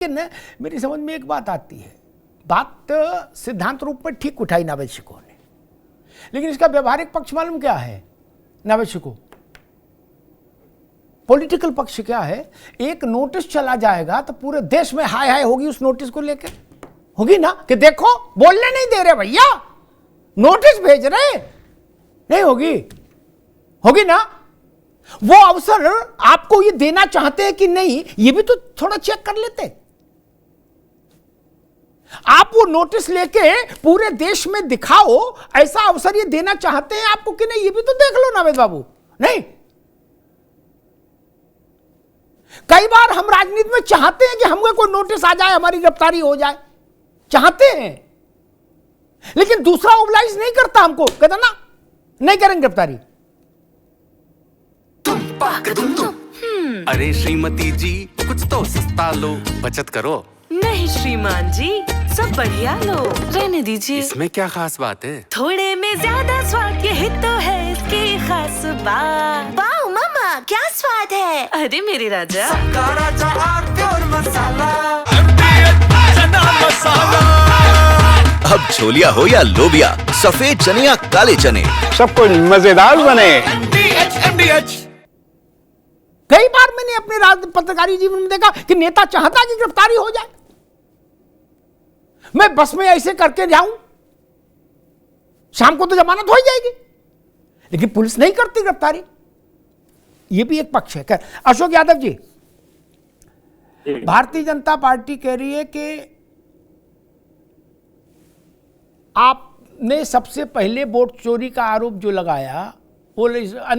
लेकिन मेरी समझ में एक बात आती है, बात सिद्धांत रूप में ठीक उठाई नावेशिको ने, लेकिन इसका व्यवहारिक पक्ष मालूम क्या है नावेशिको? पॉलिटिकल पक्ष क्या है? एक नोटिस चला जाएगा तो पूरे देश में हाय हाय होगी उस नोटिस को लेकर, होगी ना कि देखो बोलने नहीं दे रहे भैया, नोटिस भेज रहे, नहीं होगी? होगी ना? वो अवसर आपको ये देना चाहते हैं कि नहीं, ये भी तो थोड़ा चेक कर लेते। आप वो नोटिस लेके पूरे देश में दिखाओ, ऐसा अवसर ये देना चाहते हैं आपको कि नहीं, ये भी तो देख लो नावेद बाबू। नहीं, कई बार हम राजनीति में चाहते हैं कि हमको कोई नोटिस आ जाए, हमारी गिरफ्तारी हो जाए, चाहते हैं, लेकिन दूसरा ओबलाइज नहीं करता हमको, कहता ना नहीं करेंगे गिरफ्तारी। अरे श्रीमती जी कुछ तो सस्ता लो, बचत करो। नहीं श्रीमान जी, सब बढ़िया लो, रहने दीजिए। इसमें क्या खास बात है? थोड़े में ज्यादा स्वाद, यही तो है इसकी खास बात। वाओ मामा, क्या स्वाद है। अरे मेरे राजा, अब छोलिया हो या लोबिया, सफेद चने या काले चने, सबको मजेदार बने। कई बार मैंने अपने पत्रकारी जीवन में देखा कि नेता चाहता कि गिरफ्तारी हो जाए, मैं बस में ऐसे करके जाऊं, शाम को तो जमानत हो ही जाएगी, लेकिन पुलिस नहीं करती गिरफ्तारी। यह भी एक पक्ष है। अशोक यादव जी, भारतीय जनता पार्टी कह रही है कि आपने सबसे पहले वोट चोरी का आरोप जो लगाया, वो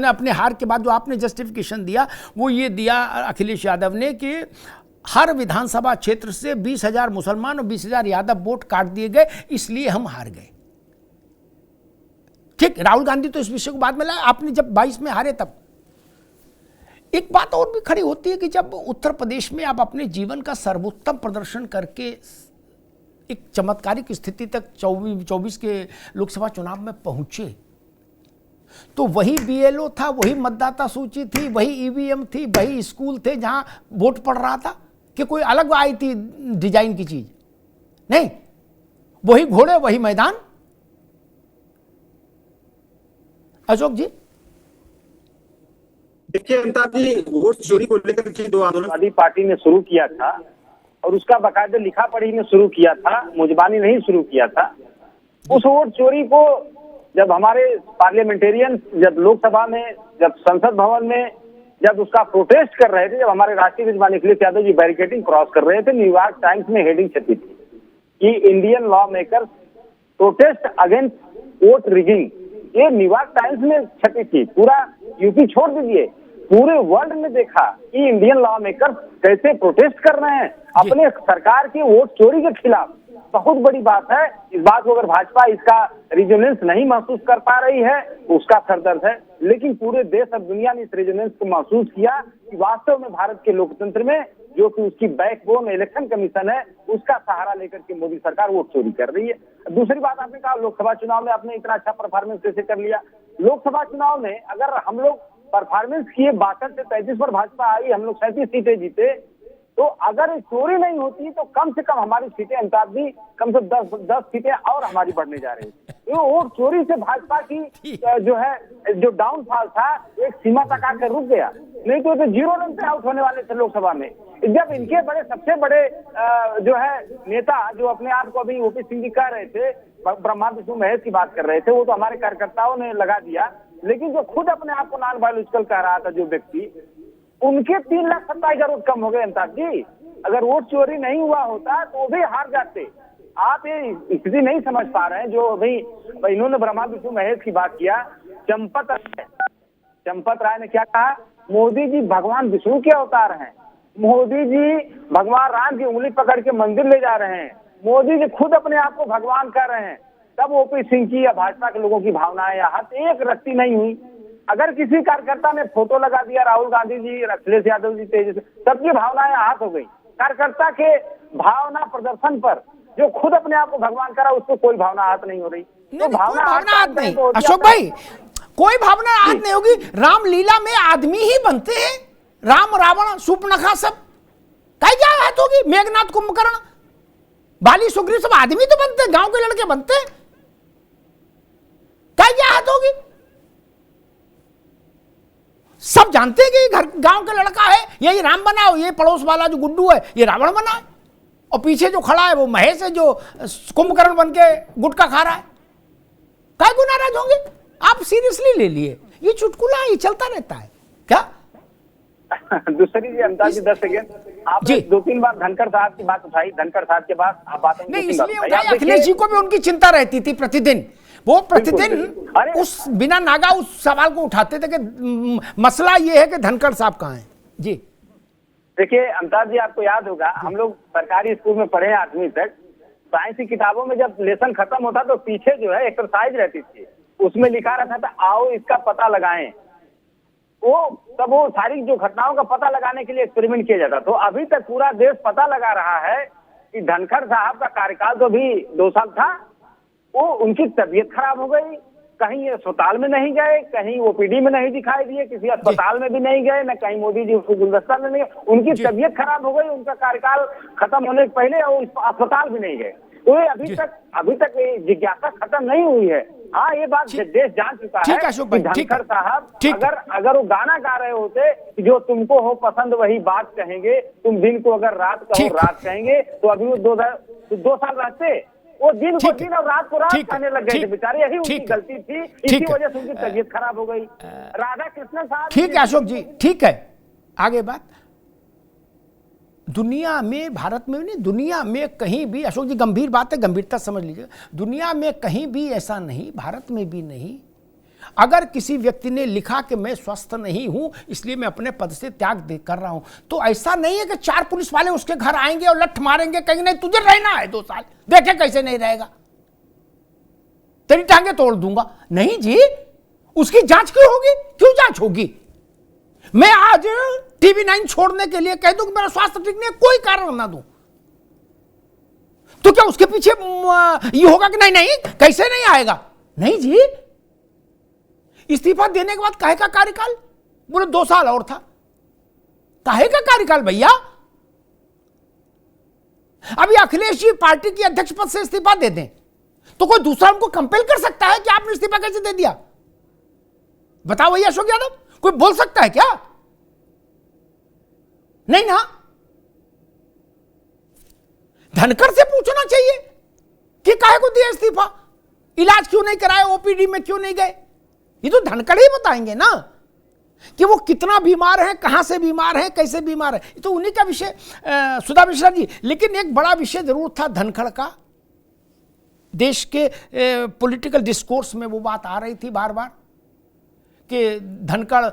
अपने हार के बाद जो आपने जस्टिफिकेशन दिया वो ये दिया अखिलेश यादव ने कि हर विधानसभा क्षेत्र से 20,000 मुसलमान और 20,000 यादव वोट काट दिए गए, इसलिए हम हार गए। ठीक, राहुल गांधी तो इस विषय को बाद में लाए, आपने जब 22 में हारे तब। एक बात और भी खड़ी होती है कि जब उत्तर प्रदेश में आप अपने जीवन का सर्वोत्तम प्रदर्शन करके एक चमत्कारिक स्थिति तक 24 के लोकसभा चुनाव में पहुंचे, तो वही बीएलओ था, वही मतदाता सूची थी, वही ईवीएम थी, वही स्कूल थे जहां वोट पड़ रहा था, कि कोई अलग आई थी डिजाइन की चीज? नहीं, वही घोड़े वही मैदान। अशोक जी, देखिए अमिताभ जी, वोट चोरी को लेकर के जो आंदोलन पार्टी ने शुरू किया था और उसका बाकायदे लिखा पढ़ी में शुरू किया था, मुजबानी नहीं शुरू किया था। उस वोट चोरी को जब हमारे पार्लियामेंटेरियन जब लोकसभा में, जब संसद भवन में जब उसका प्रोटेस्ट कर रहे थे, जब हमारे राष्ट्रीय मेजबान अखिलेश यादव जी बैरिकेडिंग क्रॉस कर रहे थे, न्यूयॉर्क टाइम्स में हेडिंग छपी थी कि Indian law makers protest against vote rigging. ये न्यूयॉर्क टाइम्स में छपी थी। पूरा यूपी छोड़ दीजिए, पूरे वर्ल्ड में देखा कि इंडियन लॉ मेकर्स कैसे प्रोटेस्ट कर रहे हैं अपने सरकार की वोट चोरी के खिलाफ। बहुत बड़ी बात है। इस बात को अगर भाजपा इसका रिजोनेंस नहीं महसूस कर पा रही है तो उसका सरदर्द है, लेकिन पूरे देश और दुनिया ने इस रिजोनेंस को महसूस किया कि वास्तव में भारत के लोकतंत्र में जो कि उसकी बैकबोन इलेक्शन कमीशन है, उसका सहारा लेकर के मोदी सरकार वोट चोरी कर रही है। दूसरी बात, आपने कहा लोकसभा चुनाव में आपने इतना अच्छा परफॉर्मेंस कैसे कर लिया। लोकसभा चुनाव में अगर हम लोग परफॉर्मेंस किए, 62 से 33 पर भाजपा आई, हम लोग 37 सीटें जीते, तो अगर चोरी नहीं होती तो कम से कम हमारी सीटें, अमिताभ जी, कम से 10 सीटें और हमारी बढ़ने जा रही है। तो वोट चोरी से भाजपा की जो है जो डाउनफॉल था एक सीमा तक आकर रुक गया, नहीं तो 0 रन पे आउट होने वाले थे लोकसभा में। जब इनके बड़े सबसे बड़े जो है नेता, जो अपने आप को अभी ओपी सिंह जी कह रहे थे, ब्रह्मा विष्णु महेश की बात कर रहे थे, वो तो हमारे कार्यकर्ताओं ने लगा दिया, लेकिन जो खुद अपने आप को नॉन बायोलॉजिकल कह रहा था जो व्यक्ति, उनके 3,27,000 वोट कम हो गए अमिताभ जी। अगर वोट चोरी नहीं हुआ होता तो वो भी हार जाते। आप ये स्थिति नहीं समझ पा रहे हैं। जो भाई इन्होंने ब्रह्मा विष्णु महेश की बात किया, चंपत राय ने क्या कहा, मोदी जी भगवान विष्णु के अवतार हैं, मोदी जी भगवान राम की उंगली पकड़ के मंदिर ले जा रहे हैं, मोदी जी खुद अपने आप को भगवान कर रहे हैं। तब ओपी सिंह की या भाजपा के लोगों की भावनाएं यहाँ एक रत्ती नहीं हुई। अगर किसी कार्यकर्ता ने फोटो लगा दिया राहुल गांधी जी, अखिलेश यादव जी, तेज, सबकी भावनाएं आहत हो गई। कार्यकर्ता के भावना प्रदर्शन पर जो खुद अपने आप को भगवान करा, उसको कोई भावना आहत नहीं हो रही। तो भावना आहत नहीं। अशोक भाई, कोई भावना आहत नहीं होगी। रामलीला में आदमी ही बनते हैं, राम रावण शूर्पणखा सब काय क्या हद होगी? मेघनाथ, कुंभकर्ण, बाली, सुग्रीव सब आदमी तो बनते, गांव के लड़के बनते, काय क्या हद होगी? सब जानते हैं कि घर गांव का लड़का है, यही राम बना हो, ये पड़ोस वाला जो गुड्डू है ये रावण बना है, और पीछे जो खड़ा है वो महेश है जो कुंभकर्ण बन के गुटखा खा रहा है। काय को नाराज होंगे? आप सीरियसली ले लिए, ये चुटकुला ये चलता रहता है क्या? दूसरी जी अमिताभ जी 10 सेकेंड, आपने 2-3 बार धनखड़ साहब की बात उठाई, धनखड़ साहब के बाद आप बात नहीं इसलिए उठाई, अखिलेश जी को भी उनकी चिंता रहती थी प्रतिदिन, वो प्रतिदिन उस बिना नागा उस सवाल को उठाते थे कि मसला ये है कि धनखड़ साहब कहाँ हैं। जी देखिए अमिताभ जी, आपको याद होगा हम लोग सरकारी स्कूल में पढ़े 8वीं तक, साइंस की किताबों में जब लेसन खत्म होता तो पीछे जो है एक्सरसाइज रहती थी, उसमें लिखा रहता था आओ इसका पता लगाएं। वो सारी जो घटनाओं का पता लगाने के लिए एक्सपेरिमेंट किया जाता। तो अभी तक पूरा देश पता लगा रहा है कि धनखड़ साहब का कार्यकाल तो भी 2 साल था, वो उनकी तबीयत खराब हो गई, कहीं अस्पताल में नहीं गए, कहीं ओपीडी में नहीं दिखाई दिए, किसी अस्पताल में भी नहीं गए, न कहीं मोदी जी उसको गुलदस्ता में नहीं गए, उनकी तबीयत खराब हो गई, उनका कार्यकाल खत्म होने से पहले वो अस्पताल भी नहीं गए। तो ये अभी तक ये जिज्ञासा खत्म नहीं हुई है। हाँ, ये बात देश जान चुका है कि धनखड़ साहब अगर वो गाना गा रहे होते कि जो तुमको हो पसंद वही बात कहेंगे, तुम दिन को अगर रात कहो रात कहेंगे, तो अभी वो 2 साल रहते, वो दिन को दिन और रात को रात कहने लग गए थे बेचारे, यही उनकी गलती थी, इसी वजह से उनकी तबीयत खराब हो गई। राधा कृष्णन साहब, ठीक है अशोक जी, ठीक है, आगे बात। दुनिया में, भारत में नहीं, दुनिया में कहीं भी, अशोक जी गंभीर बात है, गंभीरता समझ लीजिए, दुनिया में कहीं भी ऐसा नहीं, भारत में भी नहीं, अगर किसी व्यक्ति ने लिखा कि मैं स्वस्थ नहीं हूं इसलिए मैं अपने पद से त्याग कर रहा हूं, तो ऐसा नहीं है कि 4 पुलिस वाले उसके घर आएंगे और लठ मारेंगे, कहेंगे नहीं तुझे रहना है 2 साल, देखे कैसे नहीं रहेगा, तेरी टांगे तोड़ दूंगा। नहीं जी, उसकी जांच क्यों होगी? क्यों जांच होगी? मैं आज टीवी 9 छोड़ने के लिए कह दूं कि मेरा स्वास्थ्य ठीक नहीं है, कोई कारण ना दूं, तो क्या उसके पीछे ये होगा कि नहीं नहीं कैसे नहीं आएगा? नहीं जी, इस्तीफा देने के बाद काहे का कार्यकाल? बोले 2 साल और था, काहे का कार्यकाल भैया? अभी अखिलेश जी पार्टी की अध्यक्ष पद से इस्तीफा दे दें तो कोई दूसरा उनको कंपेल कर सकता है कि आपने इस्तीफा कैसे दे दिया? बताओ भैया अशोक यादव, कोई बोल सकता है क्या? नहीं ना। धनखड़ से पूछना चाहिए कि काहे को दिया इस्तीफा, इलाज क्यों नहीं कराया, ओपीडी में क्यों नहीं गए, ये तो धनखड़ ही बताएंगे ना कि वो कितना बीमार है, कहां से बीमार है, कैसे बीमार है, ये तो उन्हीं का विषय। सुधा मिश्रा जी, लेकिन एक बड़ा विषय जरूर था धनखड़ का, देश के पॉलिटिकल डिस्कोर्स में वो बात आ रही थी बार बार कि धनखड़,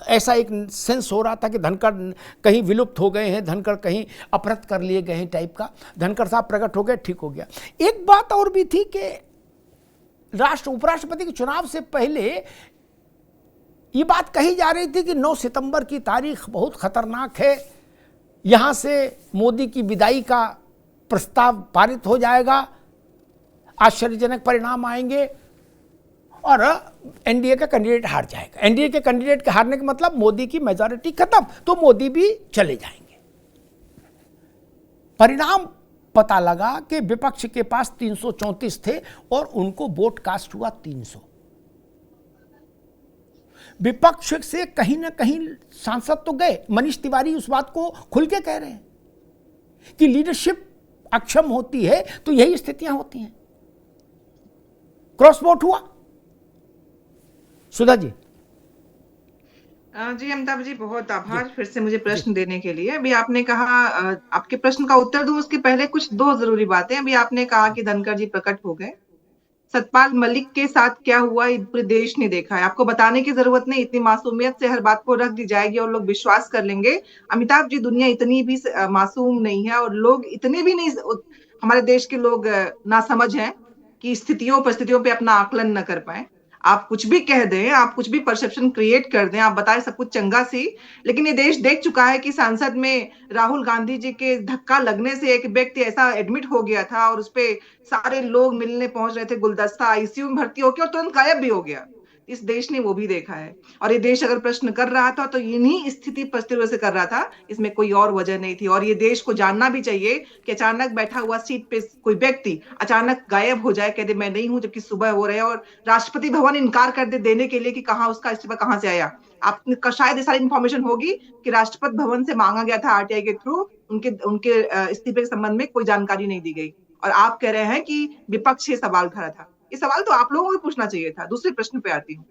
ऐसा एक सेंस हो रहा था कि धनखड़ कहीं विलुप्त हो गए हैं, धनखड़ कहीं अपहृत कर लिए गए हैं टाइप का। धनखड़ साहब प्रकट हो गए, ठीक हो गया। एक बात और भी थी कि उपराष्ट्रपति के चुनाव से पहले ये बात कही जा रही थी कि 9 सितंबर की तारीख बहुत खतरनाक है, यहां से मोदी की विदाई का प्रस्ताव पारित हो जाएगा, आश्चर्यजनक परिणाम आएंगे और एनडीए का कैंडिडेट हार जाएगा। एनडीए के कैंडिडेट के हारने का मतलब मोदी की मेजॉरिटी खत्म, तो मोदी भी चले जाएंगे। परिणाम पता लगा कि विपक्ष के पास 334 थे और उनको वोट कास्ट हुआ 300। विपक्ष से कहीं ना कहीं सांसद तो गए। मनीष तिवारी उस बात को खुल के कह रहे हैं कि लीडरशिप अक्षम होती है तो यही स्थितियां होती हैं। क्रॉस वोट हुआ। सुधा जी। जी अमिताभ जी, बहुत आभार फिर से मुझे प्रश्न देने के लिए। अभी आपने कहा, आपके प्रश्न का उत्तर दूं उसके पहले कुछ 2 जरूरी बातें। अभी आपने कहा कि धनखड़ जी प्रकट हो गए, सतपाल मलिक के साथ क्या हुआ पूरे देश ने देखा है, आपको बताने की जरूरत नहीं, इतनी मासूमियत से हर बात को रख दी जाएगी और लोग विश्वास कर लेंगे। अमिताभ जी, दुनिया इतनी भी मासूम नहीं है और लोग इतने भी नहीं, हमारे देश के लोग नासमझ हैं कि परिस्थितियों पे अपना आकलन न कर पाए। आप कुछ भी कह दें, आप कुछ भी परसेप्शन क्रिएट कर दें, आप बताएं सब कुछ चंगा सी, लेकिन ये देश देख चुका है कि संसद में राहुल गांधी जी के धक्का लगने से एक व्यक्ति ऐसा एडमिट हो गया था और उसपे सारे लोग मिलने पहुंच रहे थे, गुलदस्ता आईसीयू में भर्ती होकर और तुरंत गायब भी हो गया। इस देश ने वो भी देखा है। और ये देश अगर प्रश्न कर रहा था तो इन्हीं स्थिति परिस्थितियों से कर रहा था, इसमें कोई और वजह नहीं थी। और ये देश को जानना भी चाहिए कि अचानक बैठा हुआ सीट पे कोई व्यक्ति अचानक गायब हो जाए, कह दे मैं नहीं हूं, जबकि सुबह हो रहे हैं, और राष्ट्रपति भवन इनकार कर दे देने के लिए कि कहाँ उसका इस्तीफा कहाँ से आया। आपने शायद ये सारी इन्फॉर्मेशन होगी कि राष्ट्रपति भवन से मांगा गया था आरटीआई के थ्रू, उनके इस्तीफे के संबंध में कोई जानकारी नहीं दी गई, और आप कह रहे हैं कि विपक्ष ये सवाल खड़ा था। ये सवाल तो आप लोगों को पूछना चाहिए था। दूसरे प्रश्न पे आती हूँ।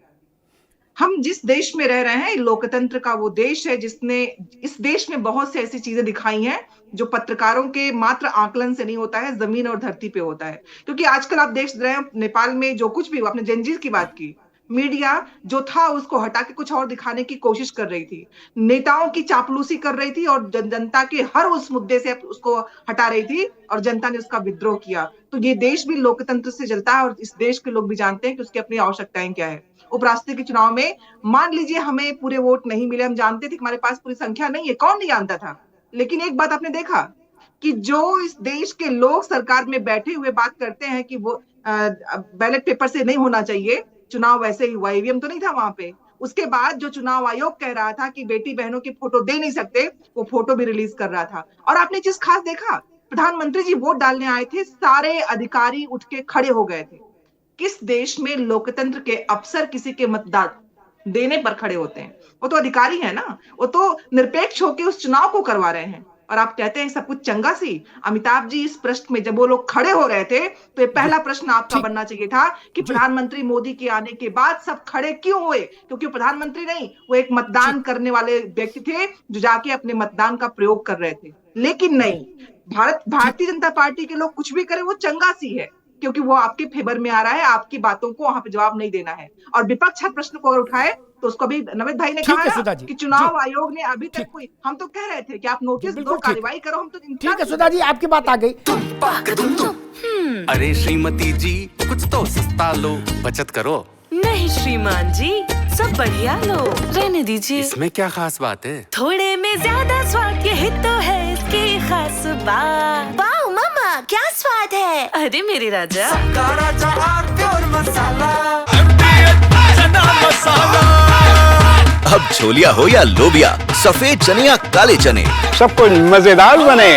हम जिस देश में रह रहे हैं, लोकतंत्र का वो देश है जिसने इस देश में बहुत सी ऐसी चीजें दिखाई हैं जो पत्रकारों के मात्र आकलन से नहीं होता है, जमीन और धरती पे होता है। क्योंकि आजकल आप देख रहे हैं नेपाल में जो कुछ भी, आपने जेनजी की बात की, मीडिया जो था उसको हटा के कुछ और दिखाने की कोशिश कर रही थी, नेताओं की चापलूसी कर रही थी और जनता के हर उस मुद्दे से उसको हटा रही थी, और जनता ने उसका विद्रोह किया। तो ये देश भी लोकतंत्र से चलता है, और इस देश के लोग भी जानते हैं कि उसकी अपनी आवश्यकताएं क्या है। उपराष्ट्रपति के चुनाव में मान लीजिए हमें पूरे वोट नहीं मिले, हम जानते थे कि हमारे पास पूरी संख्या नहीं है, कौन नहीं जानता था। लेकिन एक बात आपने देखा कि जो इस देश के लोग सरकार में बैठे हुए बात करते हैं कि वो बैलेट पेपर से नहीं होना चाहिए, चुनाव वैसे ही हुआ, ईवीएम तो नहीं था वहां पे। उसके बाद जो चुनाव आयोग कह रहा था कि बेटी बहनों की फोटो दे नहीं सकते, वो फोटो भी रिलीज कर रहा था। और आपने चीज खास देखा, प्रधानमंत्री जी वोट डालने आए थे, सारे अधिकारी उठ के खड़े हो गए थे। किस देश में लोकतंत्र के अफसर किसी के मतदान देने पर खड़े होते हैं? वो तो अधिकारी है ना, वो तो निरपेक्ष होकर उस चुनाव को करवा रहे हैं। और आप कहते हैं सब कुछ चंगा सी। अमिताभ जी, इस प्रश्न में जब वो लोग खड़े हो रहे थे तो ये पहला प्रश्न आपका बनना चाहिए था कि प्रधानमंत्री मोदी के आने के बाद सब खड़े क्यों हुए? क्योंकि प्रधानमंत्री नहीं, वो एक मतदान करने वाले व्यक्ति थे जो जाके अपने मतदान का प्रयोग कर रहे थे। लेकिन नहीं, भारतीय जनता पार्टी के लोग कुछ भी करें वो चंगा सी है, क्योंकि वो आपके फेवर में आ रहा है, आपकी बातों को वहां पे जवाब नहीं देना है। और विपक्ष हर प्रश्न को अगर उठाए तो उसको भी नमित भाई ने कहा कि चुनाव आयोग ने अभी तक कोई, हम तो कह रहे थे कि आप नोटिस दो, कार्रवाई करो, हम तो ठीक है सुधा जी, आपकी बात आ गई। अरे श्रीमती जी, कुछ तो सस्ता लो, बचत करो। नहीं श्रीमान जी, सब बढ़िया लो, रहने दीजिए। इसमें क्या खास बात है? थोड़े में ज्यादा स्वाद, यही तो है इसकी खास बात। वाह मामा, क्या स्वाद है। अरे मेरे राजा, अब छोलिया हो या लोबिया, सफेद चने या काले चने, सब कुछ मजेदार बने।